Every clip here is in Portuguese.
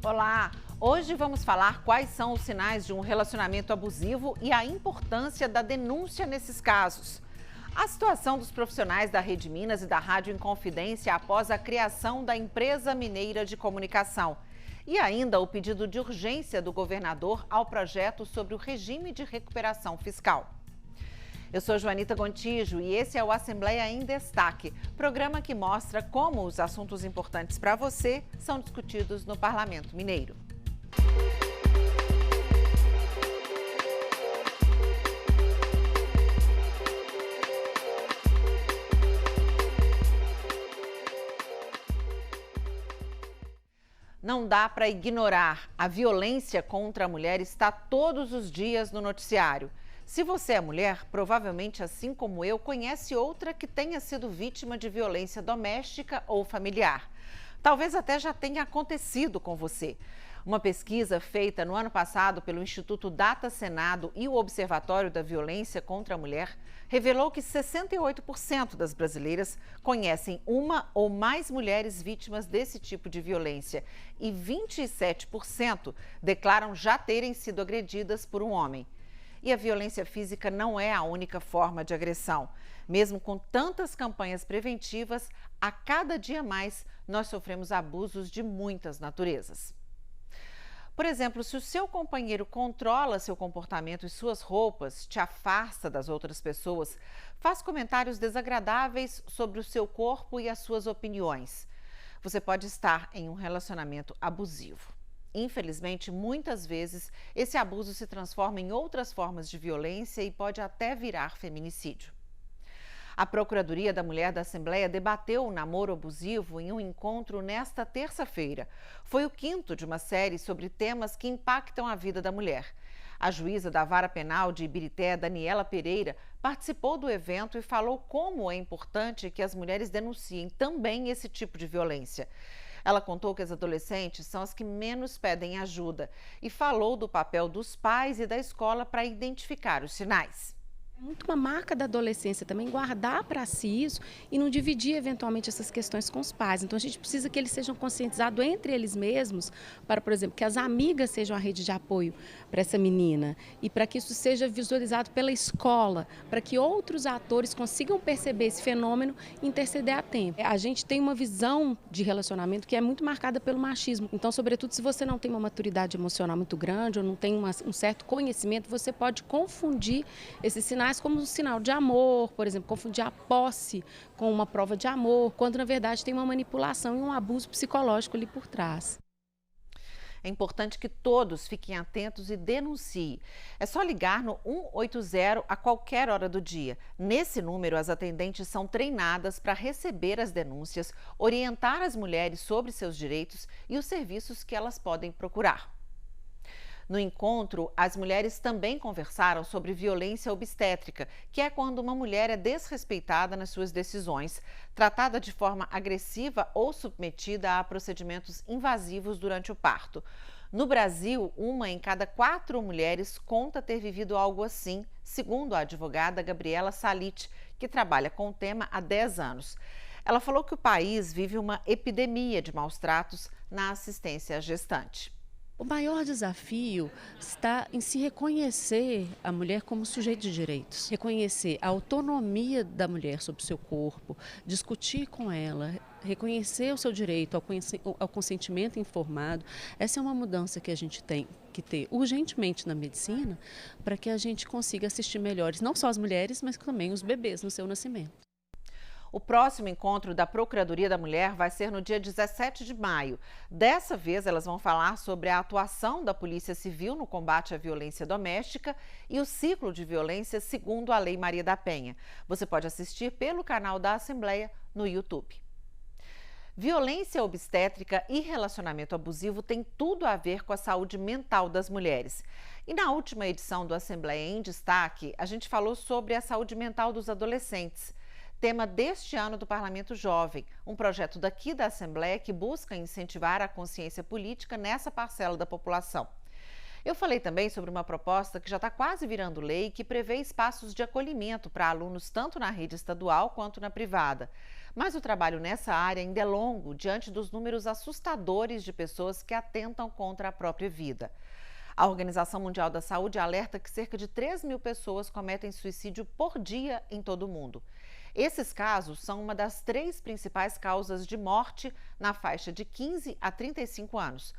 Olá! Hoje vamos falar quais são os sinais de um relacionamento abusivo e a importância da denúncia nesses casos. A situação dos profissionais da Rede Minas e da Rádio Inconfidência após a criação da empresa mineira de comunicação. E ainda o pedido de urgência do governador ao projeto sobre o regime de recuperação fiscal. Eu sou Joanita Gontijo e esse é o Assembleia em Destaque, programa que mostra como os assuntos importantes para você são discutidos no Parlamento Mineiro. Não dá para ignorar. A violência contra a mulher está todos os dias no noticiário. Se você é mulher, provavelmente, assim como eu, conhece outra que tenha sido vítima de violência doméstica ou familiar. Talvez até já tenha acontecido com você. Uma pesquisa feita no ano passado pelo Instituto Data Senado e o Observatório da Violência contra a Mulher revelou que 68% das brasileiras conhecem uma ou mais mulheres vítimas desse tipo de violência e 27% declaram já terem sido agredidas por um homem. E a violência física não é a única forma de agressão. Mesmo com tantas campanhas preventivas, a cada dia mais nós sofremos abusos de muitas naturezas. Por exemplo, se o seu companheiro controla seu comportamento e suas roupas, te afasta das outras pessoas, faz comentários desagradáveis sobre o seu corpo e as suas opiniões, você pode estar em um relacionamento abusivo. Infelizmente, muitas vezes, esse abuso se transforma em outras formas de violência e pode até virar feminicídio. A Procuradoria da Mulher da Assembleia debateu o namoro abusivo em um encontro nesta terça-feira. Foi o quinto de uma série sobre temas que impactam a vida da mulher. A juíza da Vara Penal de Ibirité, Daniela Pereira, participou do evento e falou como é importante que as mulheres denunciem também esse tipo de violência. Ela contou que as adolescentes são as que menos pedem ajuda e falou do papel dos pais e da escola para identificar os sinais. É muito uma marca da adolescência também guardar para si isso e não dividir eventualmente essas questões com os pais. Então a gente precisa que eles sejam conscientizados entre eles mesmos para, por exemplo, que as amigas sejam a rede de apoio para essa menina e para que isso seja visualizado pela escola, para que outros atores consigam perceber esse fenômeno e interceder a tempo. A gente tem uma visão de relacionamento que é muito marcada pelo machismo. Então, sobretudo, se você não tem uma maturidade emocional muito grande ou não tem um certo conhecimento, você pode confundir esses sinais como um sinal de amor, por exemplo, confundir a posse com uma prova de amor, quando na verdade tem uma manipulação e um abuso psicológico ali por trás. É importante que todos fiquem atentos e denunciem. É só ligar no 180 a qualquer hora do dia. Nesse número, as atendentes são treinadas para receber as denúncias, orientar as mulheres sobre seus direitos e os serviços que elas podem procurar. No encontro, as mulheres também conversaram sobre violência obstétrica, que é quando uma mulher é desrespeitada nas suas decisões, tratada de forma agressiva ou submetida a procedimentos invasivos durante o parto. No Brasil, 1 em cada 4 mulheres conta ter vivido algo assim, segundo a advogada Gabriela Salit, que trabalha com o tema há 10 anos. Ela falou que o país vive uma epidemia de maus-tratos na assistência à gestante. O maior desafio está em se reconhecer a mulher como sujeito de direitos, reconhecer a autonomia da mulher sobre o seu corpo, discutir com ela, reconhecer o seu direito ao consentimento informado. Essa é uma mudança que a gente tem que ter urgentemente na medicina para que a gente consiga assistir melhores, não só as mulheres, mas também os bebês no seu nascimento. O próximo encontro da Procuradoria da Mulher vai ser no dia 17 de maio. Dessa vez, elas vão falar sobre a atuação da Polícia Civil no combate à violência doméstica e o ciclo de violência segundo a Lei Maria da Penha. Você pode assistir pelo canal da Assembleia no YouTube. Violência obstétrica e relacionamento abusivo têm tudo a ver com a saúde mental das mulheres. E na última edição do Assembleia em Destaque, a gente falou sobre a saúde mental dos adolescentes. Tema deste ano do Parlamento Jovem, um projeto daqui da Assembleia que busca incentivar a consciência política nessa parcela da população. Eu falei também sobre uma proposta que já está quase virando lei, que prevê espaços de acolhimento para alunos tanto na rede estadual quanto na privada. Mas o trabalho nessa área ainda é longo, diante dos números assustadores de pessoas que atentam contra a própria vida. A Organização Mundial da Saúde alerta que cerca de 3.000 pessoas cometem suicídio por dia em todo o mundo. Esses casos são uma das 3 principais causas de morte na faixa de 15 a 35 anos.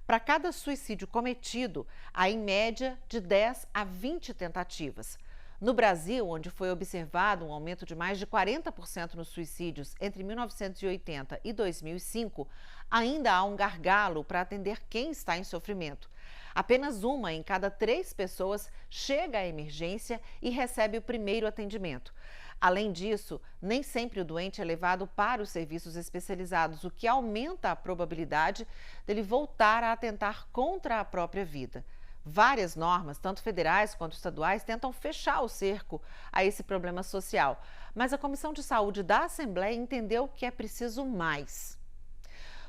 Para cada suicídio cometido, há em média de 10 a 20 tentativas. No Brasil, onde foi observado um aumento de mais de 40% nos suicídios entre 1980 e 2005, ainda há um gargalo para atender quem está em sofrimento. Apenas 1 em cada 3 pessoas chega à emergência e recebe o primeiro atendimento. Além disso, nem sempre o doente é levado para os serviços especializados, o que aumenta a probabilidade dele voltar a atentar contra a própria vida. Várias normas, tanto federais quanto estaduais, tentam fechar o cerco a esse problema social, mas a Comissão de Saúde da Assembleia entendeu que é preciso mais.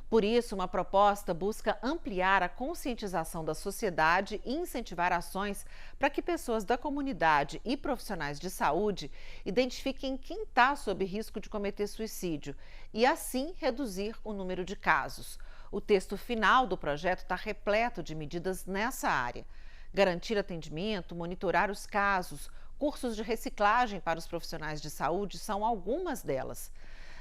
Por isso, uma proposta busca ampliar a conscientização da sociedade e incentivar ações para que pessoas da comunidade e profissionais de saúde identifiquem quem está sob risco de cometer suicídio e, assim, reduzir o número de casos. O texto final do projeto está repleto de medidas nessa área. Garantir atendimento, monitorar os casos, cursos de reciclagem para os profissionais de saúde são algumas delas.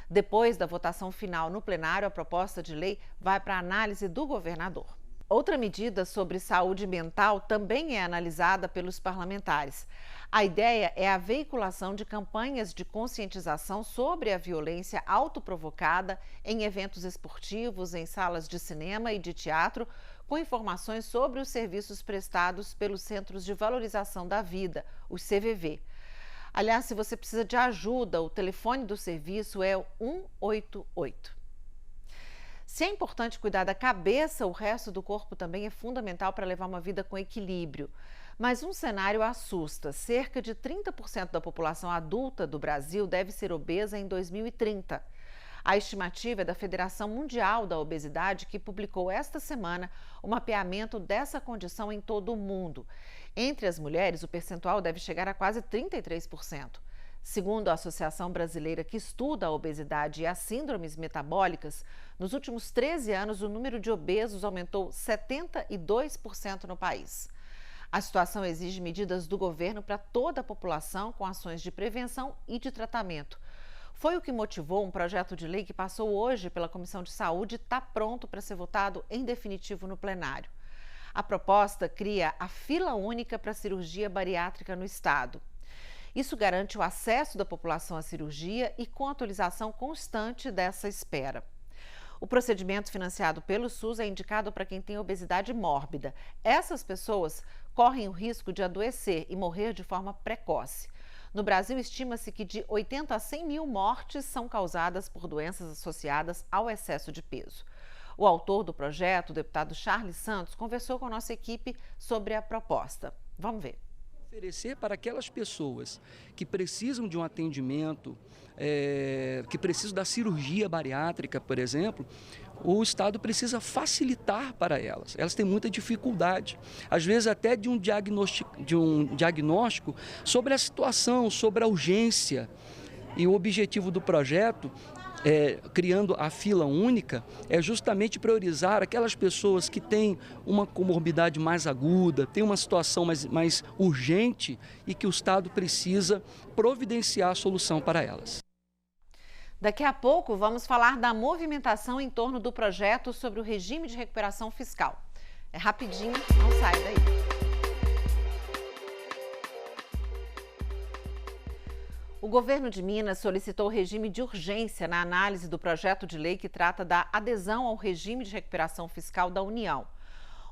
Depois da votação final no plenário, a proposta de lei vai para a análise do governador. Outra medida sobre saúde mental também é analisada pelos parlamentares. A ideia é a veiculação de campanhas de conscientização sobre a violência autoprovocada em eventos esportivos, em salas de cinema e de teatro, com informações sobre os serviços prestados pelos Centros de Valorização da Vida, os CVV. Aliás, se você precisa de ajuda, o telefone do serviço é o 188. Se é importante cuidar da cabeça, o resto do corpo também é fundamental para levar uma vida com equilíbrio. Mas um cenário assusta: cerca de 30% da população adulta do Brasil deve ser obesa em 2030. A estimativa é da Federação Mundial da Obesidade, que publicou esta semana um mapeamento dessa condição em todo o mundo. Entre as mulheres, o percentual deve chegar a quase 33%. Segundo a Associação Brasileira que estuda a obesidade e as síndromes metabólicas, nos últimos 13 anos o número de obesos aumentou 72% no país. A situação exige medidas do governo para toda a população, com ações de prevenção e de tratamento. Foi o que motivou um projeto de lei que passou hoje pela Comissão de Saúde e está pronto para ser votado em definitivo no plenário. A proposta cria a fila única para cirurgia bariátrica no estado. Isso garante o acesso da população à cirurgia e com atualização constante dessa espera. O procedimento financiado pelo SUS é indicado para quem tem obesidade mórbida. Essas pessoas correm o risco de adoecer e morrer de forma precoce. No Brasil, estima-se que de 80 a 100 mil mortes são causadas por doenças associadas ao excesso de peso. O autor do projeto, o deputado Charles Santos, conversou com a nossa equipe sobre a proposta. Vamos ver. Oferecer para aquelas pessoas que precisam de um atendimento, que precisam da cirurgia bariátrica, por exemplo, o Estado precisa facilitar para elas. Elas têm muita dificuldade, às vezes até de um diagnóstico sobre a situação, sobre a urgência. E o objetivo do projeto, criando a fila única, é justamente priorizar aquelas pessoas que têm uma comorbidade mais aguda, têm uma situação mais urgente e que o Estado precisa providenciar a solução para elas. Daqui a pouco vamos falar da movimentação em torno do projeto sobre o regime de recuperação fiscal. É rapidinho, não sai daí. O governo de Minas solicitou regime de urgência na análise do projeto de lei que trata da adesão ao regime de recuperação fiscal da União.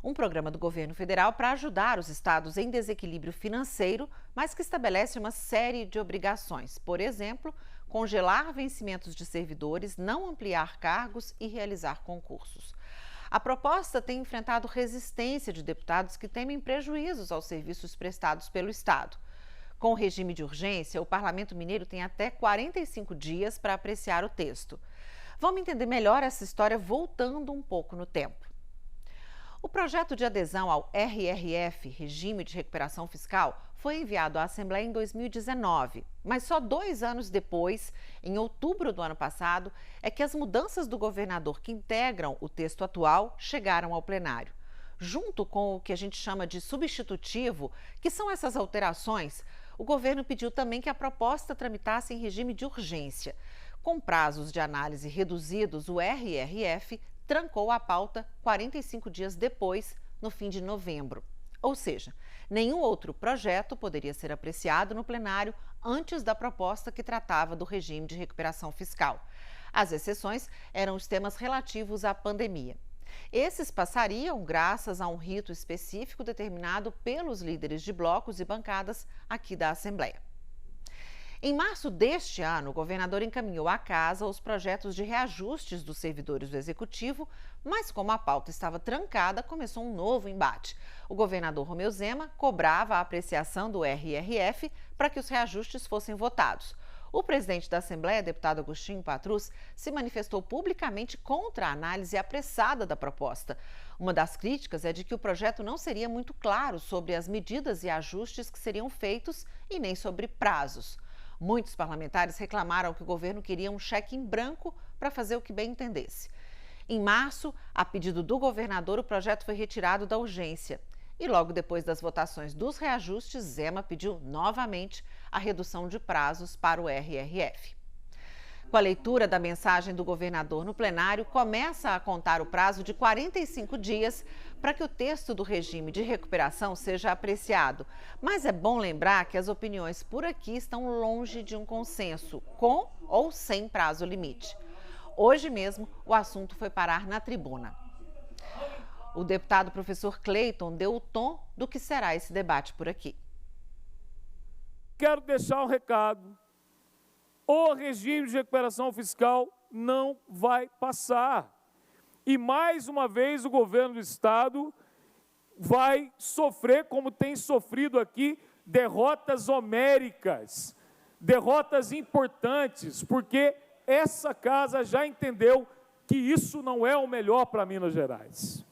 Um programa do governo federal para ajudar os estados em desequilíbrio financeiro, mas que estabelece uma série de obrigações. Por exemplo, congelar vencimentos de servidores, não ampliar cargos e realizar concursos. A proposta tem enfrentado resistência de deputados que temem prejuízos aos serviços prestados pelo Estado. Com o regime de urgência, o Parlamento Mineiro tem até 45 dias para apreciar o texto. Vamos entender melhor essa história voltando um pouco no tempo. O projeto de adesão ao RRF, Regime de Recuperação Fiscal, foi enviado à Assembleia em 2019, mas só 2 anos depois, em outubro do ano passado, é que as mudanças do governador que integram o texto atual chegaram ao plenário. Junto com o que a gente chama de substitutivo, que são essas alterações, o governo pediu também que a proposta tramitasse em regime de urgência. Com prazos de análise reduzidos, o RRF trancou a pauta 45 dias depois, no fim de novembro. Ou seja, nenhum outro projeto poderia ser apreciado no plenário antes da proposta que tratava do regime de recuperação fiscal. As exceções eram os temas relativos à pandemia. Esses passariam graças a um rito específico determinado pelos líderes de blocos e bancadas aqui da Assembleia. Em março deste ano, o governador encaminhou à casa os projetos de reajustes dos servidores do Executivo, mas como a pauta estava trancada, começou um novo embate. O governador Romeu Zema cobrava a apreciação do RRF para que os reajustes fossem votados. O presidente da Assembleia, deputado Agostinho Patrus, se manifestou publicamente contra a análise apressada da proposta. Uma das críticas é de que o projeto não seria muito claro sobre as medidas e ajustes que seriam feitos e nem sobre prazos. Muitos parlamentares reclamaram que o governo queria um cheque em branco para fazer o que bem entendesse. Em março, a pedido do governador, o projeto foi retirado da urgência. E logo depois das votações dos reajustes, Zema pediu novamente a redução de prazos para o RRF. Com a leitura da mensagem do governador no plenário, começa a contar o prazo de 45 dias para que o texto do regime de recuperação seja apreciado. Mas é bom lembrar que as opiniões por aqui estão longe de um consenso, com ou sem prazo limite. Hoje mesmo, o assunto foi parar na tribuna. O deputado professor Cleiton deu o tom do que será esse debate por aqui. Quero deixar um recado. O regime de recuperação fiscal não vai passar. E, mais uma vez, o governo do Estado vai sofrer, como tem sofrido aqui, derrotas homéricas, derrotas importantes, porque essa casa já entendeu que isso não é o melhor para Minas Gerais.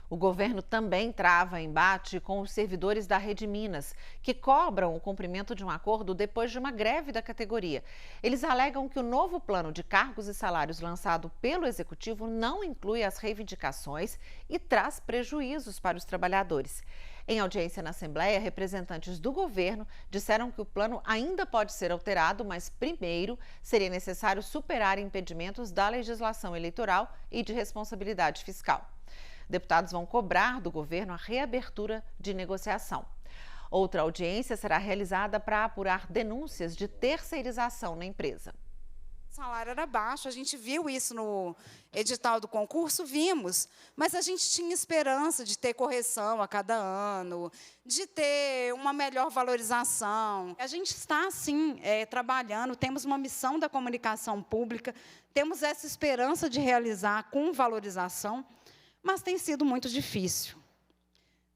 O governo também trava embate com os servidores da Rede Minas, que cobram o cumprimento de um acordo depois de uma greve da categoria. Eles alegam que o novo plano de cargos e salários lançado pelo Executivo não inclui as reivindicações e traz prejuízos para os trabalhadores. Em audiência na Assembleia, representantes do governo disseram que o plano ainda pode ser alterado, mas primeiro seria necessário superar impedimentos da legislação eleitoral e de responsabilidade fiscal. Deputados vão cobrar do governo a reabertura de negociação. Outra audiência será realizada para apurar denúncias de terceirização na empresa. O salário era baixo, a gente viu isso no edital do concurso, vimos, mas a gente tinha esperança de ter correção a cada ano, de ter uma melhor valorização. A gente está, sim, trabalhando, temos uma missão da comunicação pública, temos essa esperança de realizar com valorização, mas tem sido muito difícil.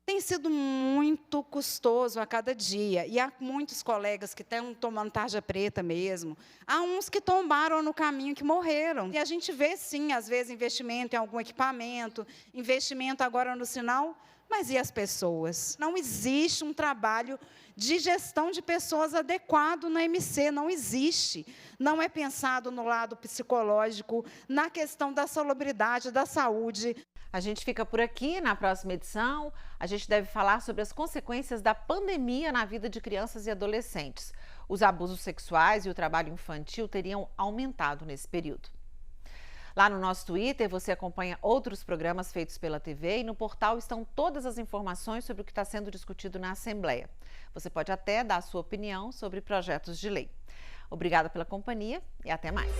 Tem sido muito custoso a cada dia. E há muitos colegas que estão tomando tarja preta mesmo. Há uns que tombaram no caminho, que morreram. E a gente vê, sim, às vezes, investimento em algum equipamento, investimento agora no sinal, mas e as pessoas? Não existe um trabalho de gestão de pessoas adequado na MC, não existe. Não é pensado no lado psicológico, na questão da salubridade, da saúde. A gente fica por aqui. Na próxima edição, a gente deve falar sobre as consequências da pandemia na vida de crianças e adolescentes. Os abusos sexuais e o trabalho infantil teriam aumentado nesse período. Lá no nosso Twitter, você acompanha outros programas feitos pela TV e no portal estão todas as informações sobre o que está sendo discutido na Assembleia. Você pode até dar a sua opinião sobre projetos de lei. Obrigada pela companhia e até mais.